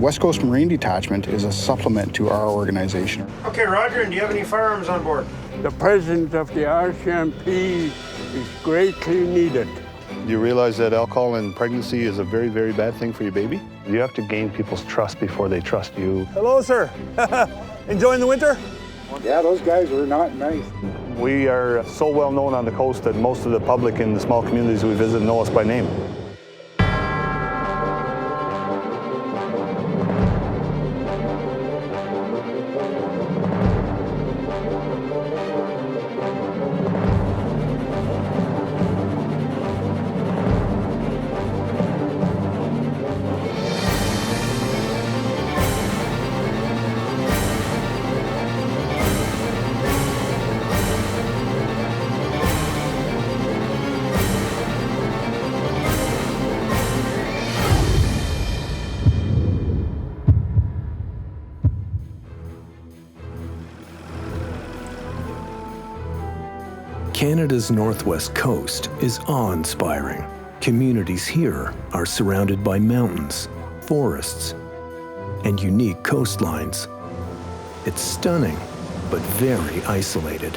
West Coast Marine Detachment is a supplement to our organization. Okay, Roger, and do you have any firearms on board? The presence of the RCMP is greatly needed. You realize that alcohol in pregnancy is a very, very bad thing for your baby? You have to gain people's trust before they trust you. Hello, sir. Enjoying the winter? Yeah, those guys were not nice. We are so well known on the coast that most of the public in the small communities we visit know us by name. Canada's northwest coast is awe-inspiring. Communities here are surrounded by mountains, forests, and unique coastlines. It's stunning, but very isolated.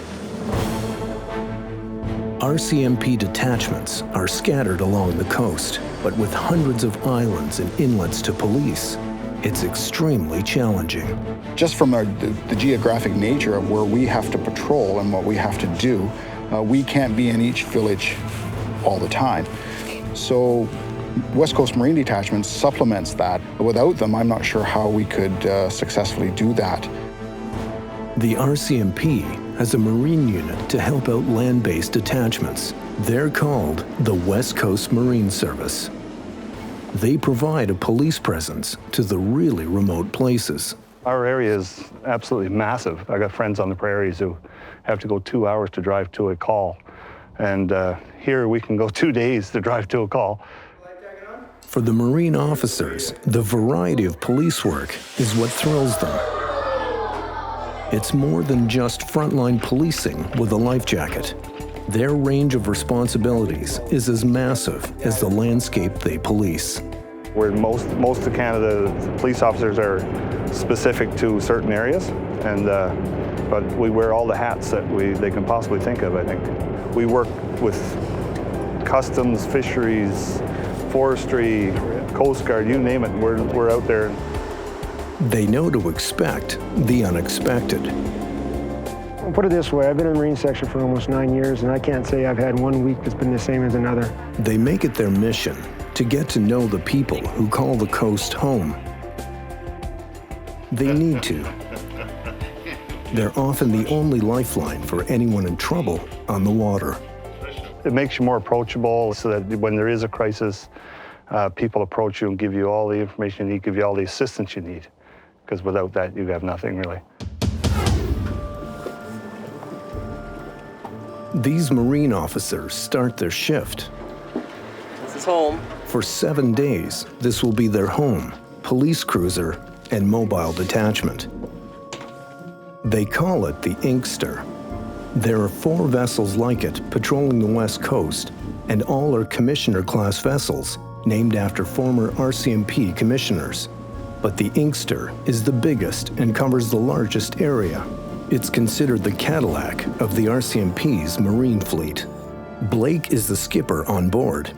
RCMP detachments are scattered along the coast, but with hundreds of islands and inlets to police, it's extremely challenging. Just from the geographic nature of where we have to patrol and what we have to do, we can't be in each village all the time. So West Coast Marine Detachment supplements that. Without them, I'm not sure how we could successfully do that. The RCMP has a Marine unit to help out land-based detachments. They're called the West Coast Marine Service. They provide a police presence to the really remote places. Our area is absolutely massive. I got friends on the prairies who have to go 2 hours to drive to a call. And here we can go 2 days to drive to a call. For the Marine officers, the variety of police work is what thrills them. It's more than just frontline policing with a life jacket. Their range of responsibilities is as massive as the landscape they police. Where most of Canada, police officers are specific to certain areas, and but we wear all the hats that they can possibly think of, I think. We work with customs, fisheries, forestry, Coast Guard, you name it, we're out there. They know to expect the unexpected. I'll put it this way, I've been in the Marine section for almost 9 years, and I can't say I've had 1 week that's been the same as another. They make it their mission to get to know the people who call the coast home. They need to. They're often the only lifeline for anyone in trouble on the water. It makes you more approachable so that when there is a crisis, people approach you and give you all the information you need, give you all the assistance you need. Because without that, you have nothing really. These Marine officers start their shift. This is home. For 7 days, this will be their home, police cruiser, and mobile detachment. They call it the Inkster. There are 4 vessels like it patrolling the West Coast, and all are commissioner-class vessels named after former RCMP commissioners. But the Inkster is the biggest and covers the largest area. It's considered the Cadillac of the RCMP's Marine fleet. Blake is the skipper on board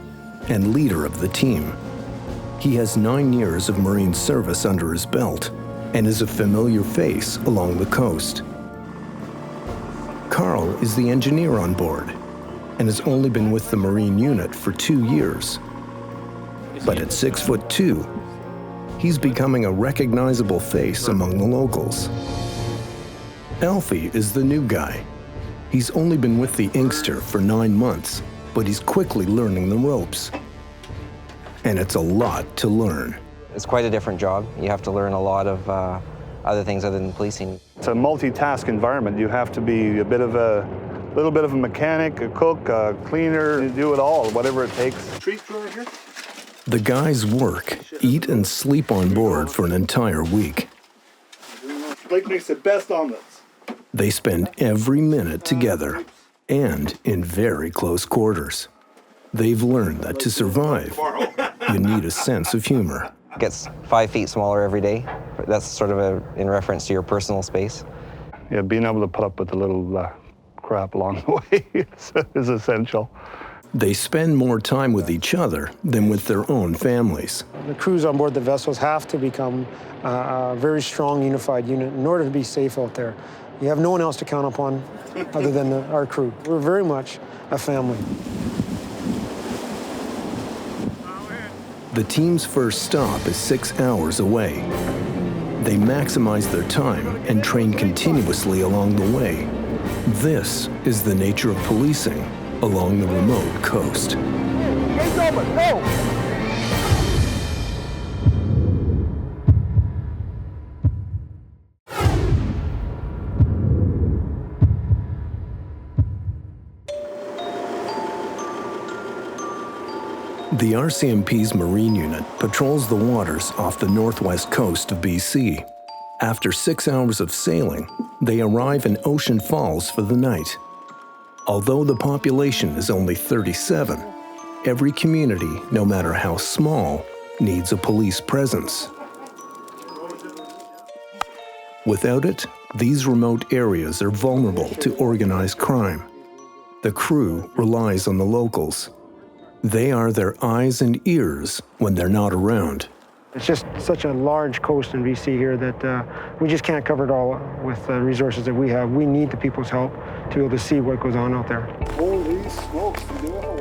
and leader of the team. He has 9 years of Marine service under his belt and is a familiar face along the coast. Carl is the engineer on board and has only been with the Marine unit for 2 years. But at 6'2", he's becoming a recognizable face among the locals. Alfie is the new guy. He's only been with the Inkster for 9 months, but he's quickly learning the ropes. And it's a lot to learn. It's quite a different job. You have to learn a lot of other things other than policing. It's a multitask environment. You have to be a little bit of a mechanic, a cook, a cleaner, you do it all, whatever it takes. Trees grow right here? The guys work, eat, and sleep on board for an entire week. Blake makes the best omelets. They spend every minute together and in very close quarters. They've learned that to survive, you need a sense of humor. gets 5 feet smaller every day. That's sort of in reference to your personal space. Yeah, being able to put up with a little crap along the way is essential. They spend more time with each other than with their own families. The crews on board the vessels have to become a very strong, unified unit in order to be safe out there. You have no one else to count upon other than our crew. We're very much a family. The team's first stop is 6 hours away. They maximize their time and train continuously along the way. This is the nature of policing along the remote coast. The RCMP's Marine Unit patrols the waters off the northwest coast of BC. After 6 hours of sailing, they arrive in Ocean Falls for the night. Although the population is only 37, every community, no matter how small, needs a police presence. Without it, these remote areas are vulnerable to organized crime. The crew relies on the locals. They are their eyes and ears when they're not around. It's just such a large coast in BC here that we just can't cover it all with the resources that we have. We need the people's help to be able to see what goes on out there. Holy smokes.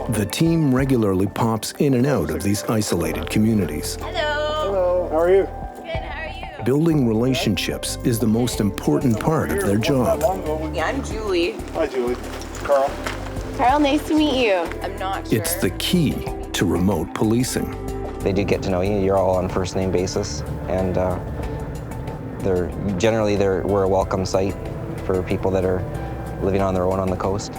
The team regularly pops in and out of these isolated communities. Hello. Hello. How are you? Good, how are you? Building relationships is the most important part of their job. Yeah, I'm Julie. Hi, Julie. Carl. Carl, nice to meet you. I'm not sure. It's the key to remote policing. They do get to know you. You're all on first name basis, and we're a welcome site for people that are living on their own on the coast.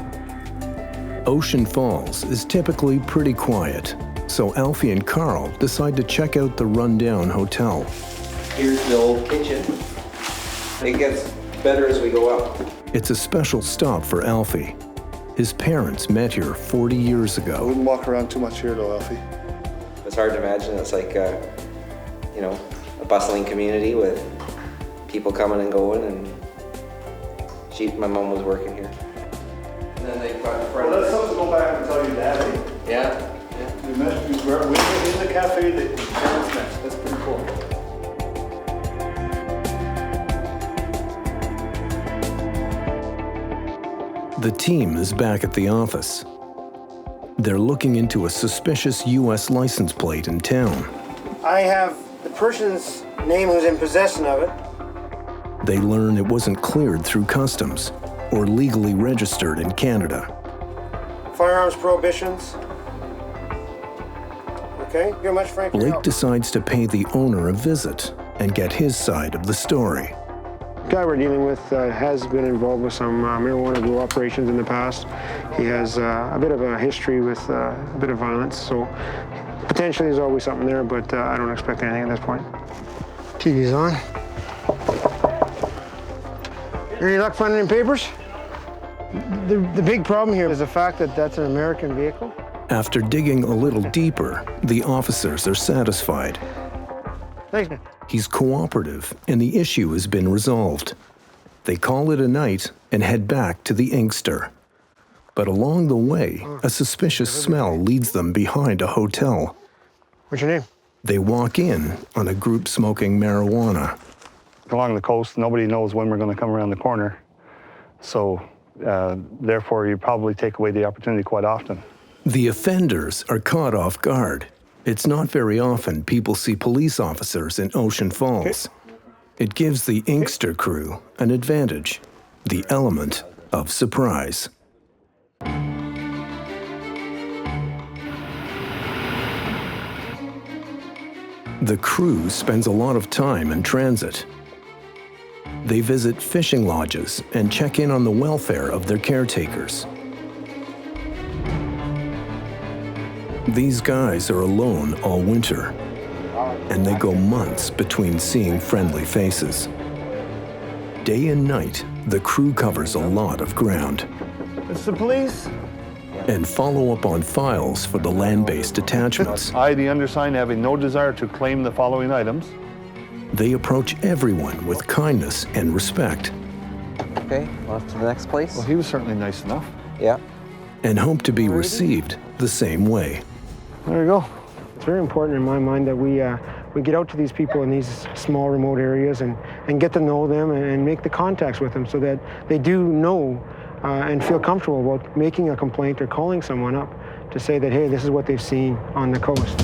Ocean Falls is typically pretty quiet, so Alfie and Carl decide to check out the rundown hotel. Here's the old kitchen. It gets better as we go up. It's a special stop for Alfie. His parents met here 40 years I ago. wouldn't walk around too much here, though, Alfie. It's hard to imagine. It's like a bustling community with people coming and going, and my mom was working here. And then they got in front Well, of let's it. have to go back and tell your daddy. Yeah. We met in the cafe that your parents met. That's pretty cool. The team is back at the office. They're looking into a suspicious U.S. license plate in town. I have the person's name who's in possession of it. They learn it wasn't cleared through customs or legally registered in Canada. Firearms prohibitions. Okay, very much, Frank. Blake decides to pay the owner a visit and get his side of the story. The guy we're dealing with has been involved with some marijuana grow operations in the past. He has a bit of a history with a bit of violence, so potentially there's always something there, but I don't expect anything at this point. TV's on. Any luck finding any papers? The big problem here is the fact that that's an American vehicle. After digging a little deeper, the officers are satisfied. Thanks, man. He's cooperative, and the issue has been resolved. They call it a night and head back to the Inkster. But along the way, a suspicious smell leads them behind a hotel. What's your name? They walk in on a group smoking marijuana. Along the coast, nobody knows when we're going to come around the corner. So, therefore, you probably take away the opportunity quite often. The offenders are caught off guard. It's not very often people see police officers in Ocean Falls. It gives the Inkster crew an advantage, the element of surprise. The crew spends a lot of time in transit. They visit fishing lodges and check in on the welfare of their caretakers. These guys are alone all winter, and they go months between seeing friendly faces. Day and night, the crew covers a lot of ground. It's the police. Yeah. and follow up on files for the land-based detachments. I, the undersigned, having no desire to claim the following items. They approach everyone with kindness and respect. Okay, off to the next place. Well, he was certainly nice enough. Yeah. And hope to be received the same way. There you go. It's very important in my mind that we get out to these people in these small remote areas and get to know them and make the contacts with them so that they do know and feel comfortable about making a complaint or calling someone up to say that, hey, this is what they've seen on the coast.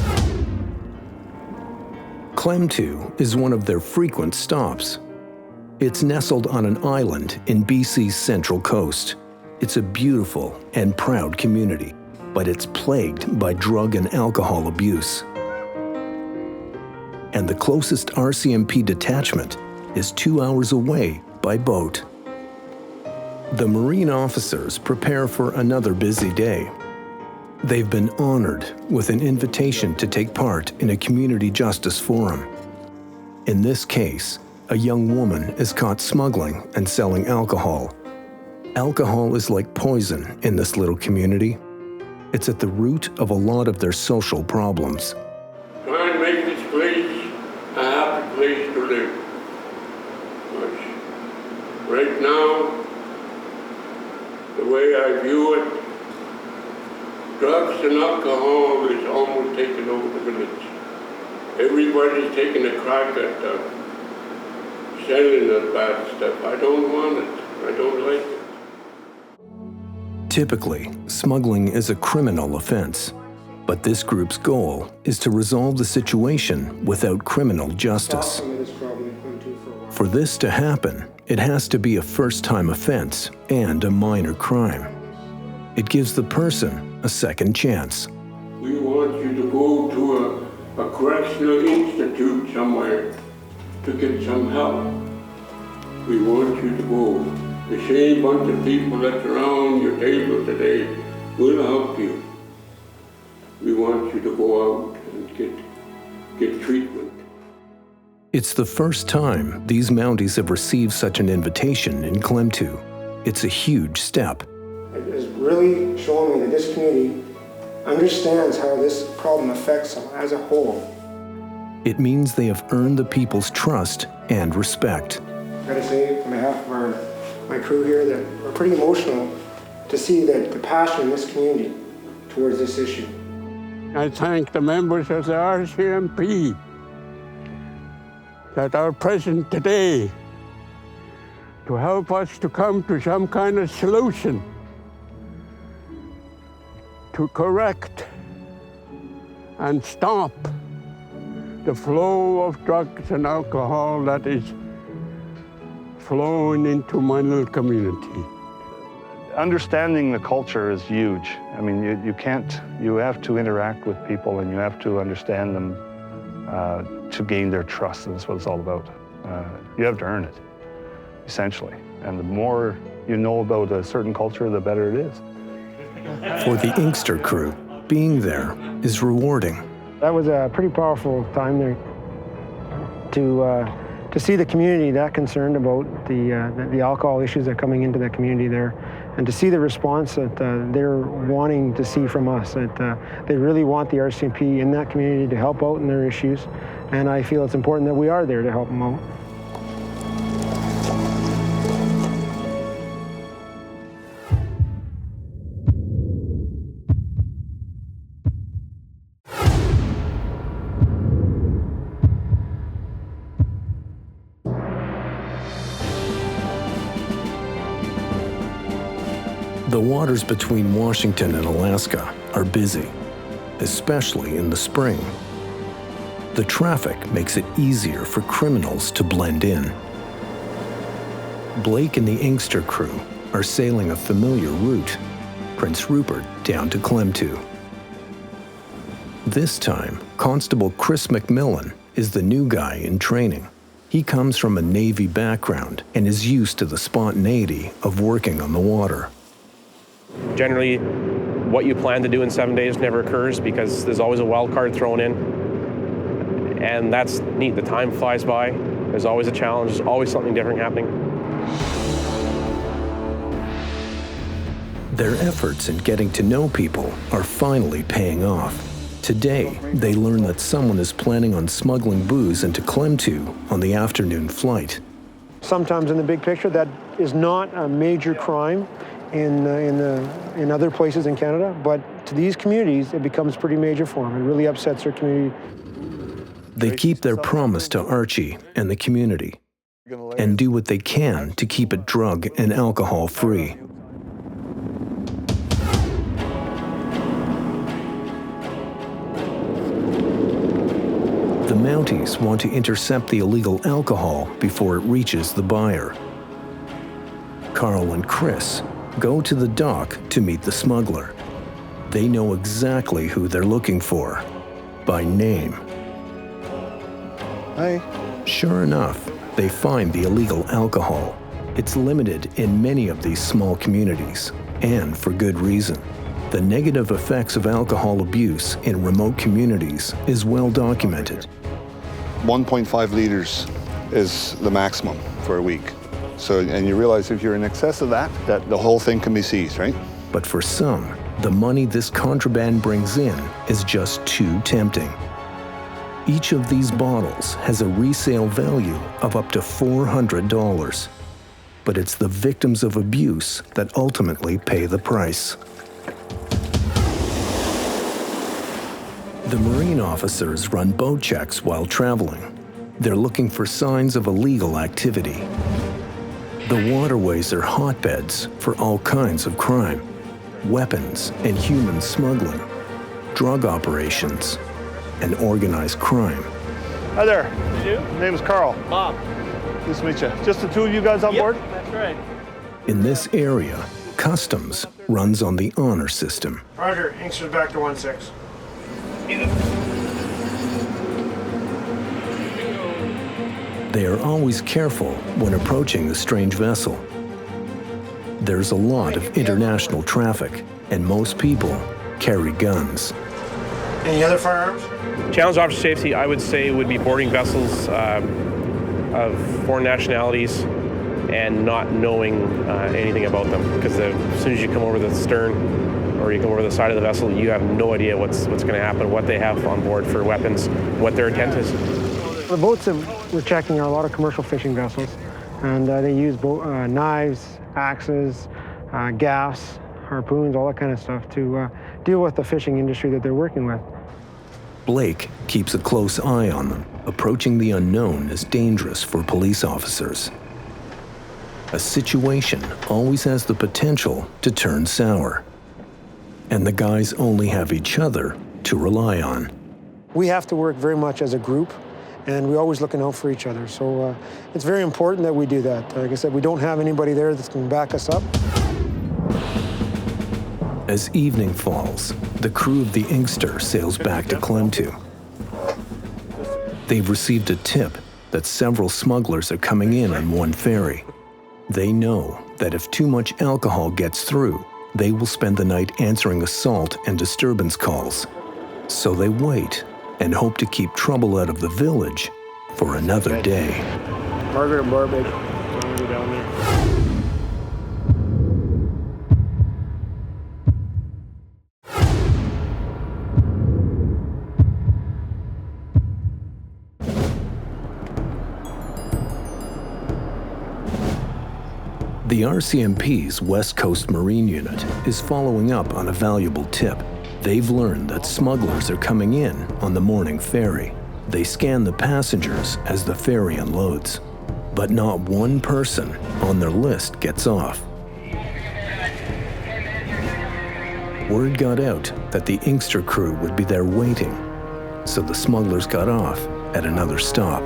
Klemtu is one of their frequent stops. It's nestled on an island in BC's central coast. It's a beautiful and proud community, but it's plagued by drug and alcohol abuse. And the closest RCMP detachment is 2 hours away by boat. The Marine officers prepare for another busy day. They've been honored with an invitation to take part in a community justice forum. In this case, a young woman is caught smuggling and selling alcohol. Alcohol is like poison in this little community. It's at the root of a lot of their social problems. Try and make this place a happy place to live. But right now, the way I view it, drugs and alcohol is almost taking over the village. Everybody's taking a crack at selling that bad stuff. I don't want it. I don't like it. Typically, smuggling is a criminal offense, but this group's goal is to resolve the situation without criminal justice. For this to happen, it has to be a first-time offense and a minor crime. It gives the person a second chance. We want you to go to a correctional institute somewhere to get some help. We want you to go. The same bunch of people that's around your table today will help you. We want you to go out and get treatment. It's the first time these Mounties have received such an invitation in Klemtu. It's a huge step. It is really showing me that this community understands how this problem affects them as a whole. It means they have earned the people's trust and respect. I've got to say, on behalf of my crew here, that we're pretty emotional to see that the passion in this community towards this issue. I thank the members of the RCMP that are present today to help us to come to some kind of solution to correct and stop the flow of drugs and alcohol that is flowing into my little community. Understanding the culture is huge. I mean, you have to interact with people and you have to understand them to gain their trust, and that's what it's all about. You have to earn it, essentially. And the more you know about a certain culture, the better it is. For the Inkster crew, being there is rewarding. That was a pretty powerful time there to see the community that concerned about the alcohol issues that are coming into the community there, and to see the response that they're wanting to see from us, that they really want the RCMP in that community to help out in their issues, and I feel it's important that we are there to help them out. The waters between Washington and Alaska are busy, especially in the spring. The traffic makes it easier for criminals to blend in. Blake and the Inkster crew are sailing a familiar route, Prince Rupert down to Klemtu. This time, Constable Chris McMillan is the new guy in training. He comes from a Navy background and is used to the spontaneity of working on the water. Generally, what you plan to do in 7 days never occurs because there's always a wild card thrown in. And that's neat. The time flies by. There's always a challenge. There's always something different happening. Their efforts in getting to know people are finally paying off. Today, they learn that someone is planning on smuggling booze into Klemtu on the afternoon flight. Sometimes in the big picture, that is not a major crime in other places in Canada, but to these communities, it becomes pretty major for them. It really upsets their community. They keep their promise to Archie and the community and do what they can to keep it drug and alcohol free. The Mounties want to intercept the illegal alcohol before it reaches the buyer. Carl and Chris go to the dock to meet the smuggler. They know exactly who they're looking for, by name. Hi. Sure enough, they find the illegal alcohol. It's limited in many of these small communities, and for good reason. The negative effects of alcohol abuse in remote communities is well documented. 1.5 liters is the maximum for a week. So, and you realize if you're in excess of that the whole thing can be seized, right? But for some, the money this contraband brings in is just too tempting. Each of these bottles has a resale value of up to $400. But it's the victims of abuse that ultimately pay the price. The Marine officers run boat checks while traveling. They're looking for signs of illegal activity. The waterways are hotbeds for all kinds of crime, weapons and human smuggling, drug operations, and organized crime. Hi there. You? My name is Carl. Bob. Nice to meet you. Just the two of you guys on board? That's right. In this area, customs runs on the honor system. Roger, Inkster's back to 1-6. They are always careful when approaching the strange vessel. There's a lot of international traffic, and most people carry guns. Any other firearms? Challenge officer safety, I would say, would be boarding vessels of foreign nationalities and not knowing anything about them. Because as soon as you come over the stern or you come over the side of the vessel, you have no idea what's going to happen, what they have on board for weapons, what their intent is. The boats that we're checking are a lot of commercial fishing vessels, and they use knives, axes, gaffs, harpoons, all that kind of stuff to deal with the fishing industry that they're working with. Blake keeps a close eye on them. Approaching the unknown is dangerous for police officers. A situation always has the potential to turn sour. And the guys only have each other to rely on. We have to work very much as a group, and we're always looking out for each other. So it's very important that we do that. Like I said, we don't have anybody there that can back us up. As evening falls, the crew of the Inkster sails back to Klemtu. They've received a tip that several smugglers are coming in on one ferry. They know that if too much alcohol gets through, they will spend the night answering assault and disturbance calls. So they wait and hope to keep trouble out of the village for another day. Margaret and Barbie, down there. The RCMP's West Coast Marine Unit is following up on a valuable tip. They've learned that smugglers are coming in on the morning ferry. They scan the passengers as the ferry unloads. But not one person on their list gets off. Word got out that the Inkster crew would be there waiting, so the smugglers got off at another stop.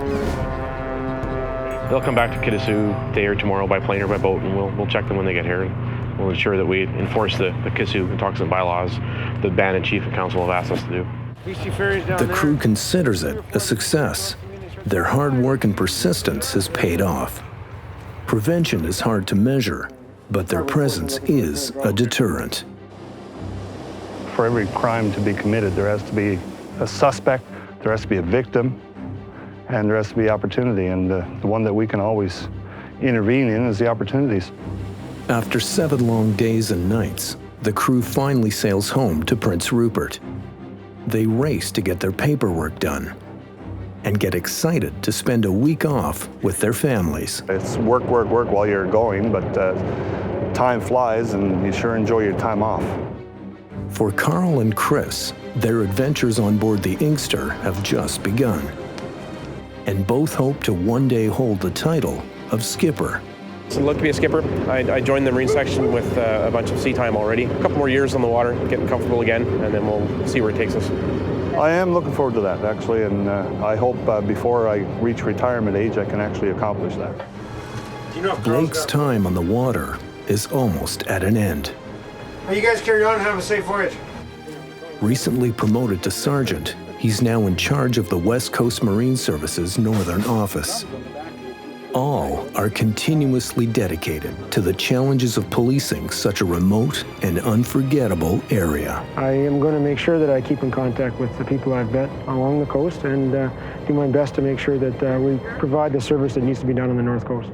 They'll come back to Kitasoo today or tomorrow by plane or by boat, and we'll check them when they get here. And we'll ensure that we enforce the Kitasoo intoxicant bylaws the band and chief and council have asked us to do. The crew considers it a success. Their hard work and persistence has paid off. Prevention is hard to measure, but their presence is a deterrent. For every crime to be committed, there has to be a suspect, there has to be a victim, and there has to be opportunity. And the one that we can always intervene in is the opportunities. After 7 long days and nights, the crew finally sails home to Prince Rupert. They race to get their paperwork done and get excited to spend a week off with their families. It's work, work, work while you're going, but time flies and you sure enjoy your time off. For Carl and Chris, their adventures on board the Inkster have just begun, and both hope to one day hold the title of skipper. So I'd love to be a skipper. I joined the Marine section with a bunch of sea time already. A couple more years on the water, getting comfortable again, and then we'll see where it takes us. I am looking forward to that, actually, and I hope before I reach retirement age, I can actually accomplish that. Blake's time on the water is almost at an end. Well, you guys carry on and have a safe voyage. Recently promoted to sergeant, he's now in charge of the West Coast Marine Service's Northern Office. All are continuously dedicated to the challenges of policing such a remote and unforgettable area. I am going to make sure that I keep in contact with the people I've met along the coast and do my best to make sure that we provide the service that needs to be done on the North Coast.